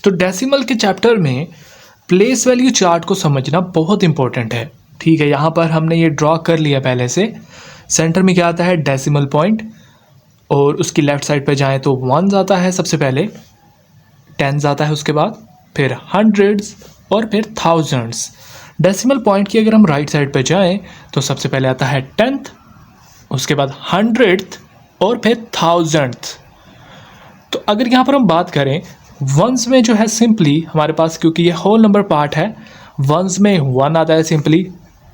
तो डेसिमल के चैप्टर में प्लेस वैल्यू चार्ट को समझना बहुत इंपॉर्टेंट है। ठीक है, यहाँ पर हमने ये ड्रॉ कर लिया पहले से। सेंटर में क्या आता है, डेसिमल पॉइंट, और उसकी लेफ्ट साइड पे जाएं तो वंस आता है सबसे पहले, टेंस आता है उसके बाद, फिर हंड्रेड्स और फिर थाउजेंड्स। डेसिमल पॉइंट की अगर हम राइट साइड पे जाएं तो सबसे पहले आता है टेंथ, उसके बाद हंड्रेड्थ और फिर थाउजेंड्थ। तो अगर यहाँ पर हम बात करें वंस में जो है सिंपली हमारे पास, क्योंकि ये होल नंबर पार्ट है, वंस में 1 आता है सिंपली,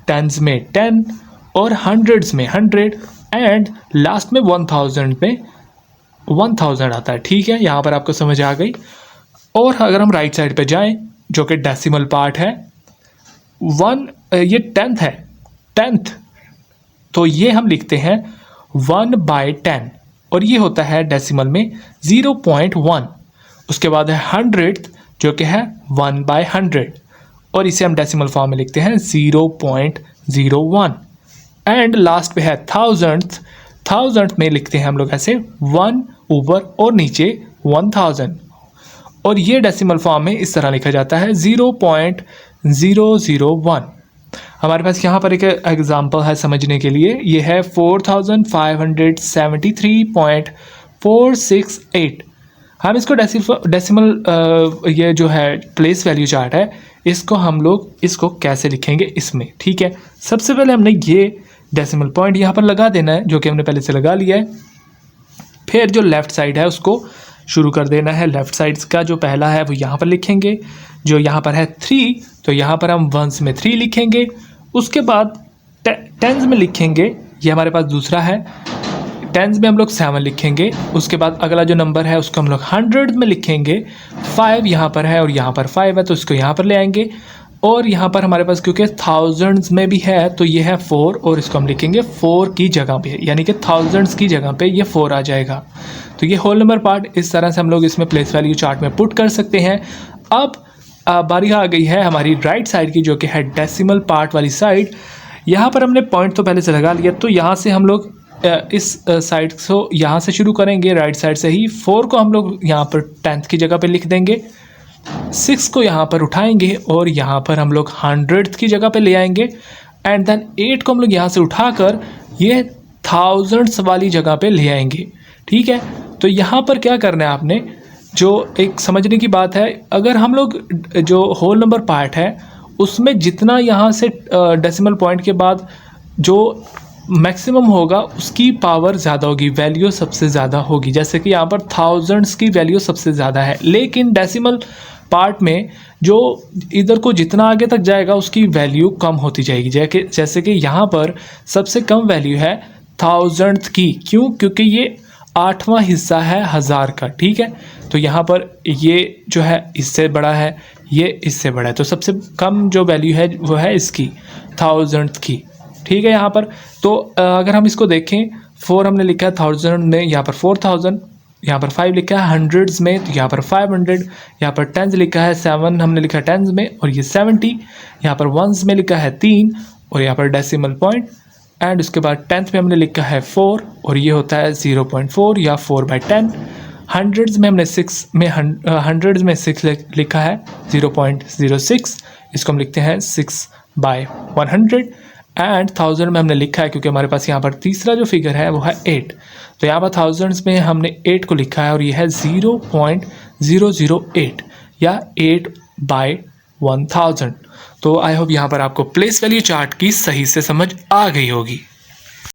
टेंस में 10 और हंड्रेड्स में 100 एंड लास्ट में 1000 में 1000 आता है। ठीक है, यहाँ पर आपको समझ आ गई। और अगर हम राइट साइड पे जाएं जो कि डेसिमल पार्ट है, ये टेंथ है, टेंथ, तो ये हम लिखते हैं 1/10 और ये होता है डेसिमल में 0.1। उसके बाद है हंड्रेड जो कि है 1/100 और इसे हम डेसिमल फॉर्म में लिखते हैं 0.01 एंड लास्ट पे है थाउजेंड में लिखते हैं हम लोग ऐसे 1 ऊपर और नीचे 1000 और ये डेसिमल फॉर्म में इस तरह लिखा जाता है 0.001। हमारे पास यहाँ पर एक एग्जांपल है समझने के लिए, ये है 4573.468। हम इसको डेसिमल ये जो है प्लेस वैल्यू चार्ट है, इसको हम लोग इसको कैसे लिखेंगे इसमें। ठीक है, सबसे पहले हमने ये डेसिमल पॉइंट यहाँ पर लगा देना है जो कि हमने पहले से लगा लिया है। फिर जो लेफ़्ट साइड है उसको शुरू कर देना है। लेफ़्ट साइड का जो पहला है वो यहाँ पर लिखेंगे, जो यहाँ पर है 3 तो यहाँ पर हम वंस में 3 लिखेंगे। उसके बाद टेंस में लिखेंगे, ये हमारे पास दूसरा है, टेंस में हम लोग 7 लिखेंगे। उसके बाद अगला जो नंबर है उसको हम लोग हंड्रेड में लिखेंगे, 5 यहाँ पर है और यहाँ पर 5 है तो इसको यहाँ पर ले आएंगे। और यहाँ पर हमारे पास क्योंकि थाउजेंड्स में भी है तो ये है 4 और इसको हम लिखेंगे 4 की जगह पे, यानी कि थाउजेंड्स की जगह पे ये 4 आ जाएगा। तो ये होल नंबर पार्ट इस तरह से हम लोग इसमें प्लेस वैल्यू चार्ट में पुट कर सकते हैं। अब बारी आ गई है हमारी राइट साइड की जो कि है डेसिमल पार्ट वाली साइड। यहाँ पर हमने पॉइंट तो पहले से लगा लिया, तो यहाँ से हम लोग इस साइड को यहाँ से शुरू करेंगे, राइट साइड से ही। 4 को हम लोग यहाँ पर 10th की जगह पे लिख देंगे, 6 को यहाँ पर उठाएंगे और यहाँ पर हम लोग 100th की जगह पे ले आएंगे एंड देन 8 को हम लोग यहाँ से उठाकर ये थाउजेंड्स वाली जगह पे ले आएंगे। ठीक है, तो यहाँ पर क्या करना है आपने, जो एक समझने की बात है, अगर हम लोग जो होल नंबर पार्ट है उसमें जितना यहाँ से डेसिमल पॉइंट के बाद जो मैक्सिमम होगा उसकी पावर ज़्यादा होगी, वैल्यू सबसे ज़्यादा होगी। जैसे कि यहाँ पर थाउजेंड्स की वैल्यू सबसे ज़्यादा है, लेकिन डेसिमल पार्ट में जो इधर को जितना आगे तक जाएगा उसकी वैल्यू कम होती जाएगी। जैसे कि यहाँ पर सबसे कम वैल्यू है थाउजेंड्थ की, क्यों, क्योंकि ये 8वां हिस्सा है 1000 का। ठीक है, तो यहाँ पर ये जो है इससे बड़ा है, ये इससे बड़ा है, तो सबसे कम जो वैल्यू है वो है इसकी थाउजेंड्थ की। ठीक है, यहाँ पर तो अगर हम इसको देखें, 4 हमने लिखा है थाउजेंड में, यहाँ पर 4000, यहाँ पर 5 लिखा है हंड्रेड्स में तो यहाँ पर 500, यहाँ पर टेंस लिखा है 7 हमने लिखा है टेंस में और ये 70, यहाँ पर वंस में लिखा है 3 और यहाँ पर डेसिमल पॉइंट एंड उसके बाद 10th में हमने लिखा है 4 और ये होता है 0.4 या 4/10। हंड्रेड्स में हमने 6 में हंड्रेड्स में 6 लिखा है 0.06, इसको हम लिखते हैं 6/100 एंड थाउजेंड में हमने लिखा है क्योंकि हमारे पास यहाँ पर तीसरा जो फिगर है वो है 8, तो यहाँ पर थाउजेंड्स में हमने 8 को लिखा है और ये है 0.008 या 8/1000। तो आई होप यहाँ पर आपको प्लेस वैल्यू चार्ट की सही से समझ आ गई होगी।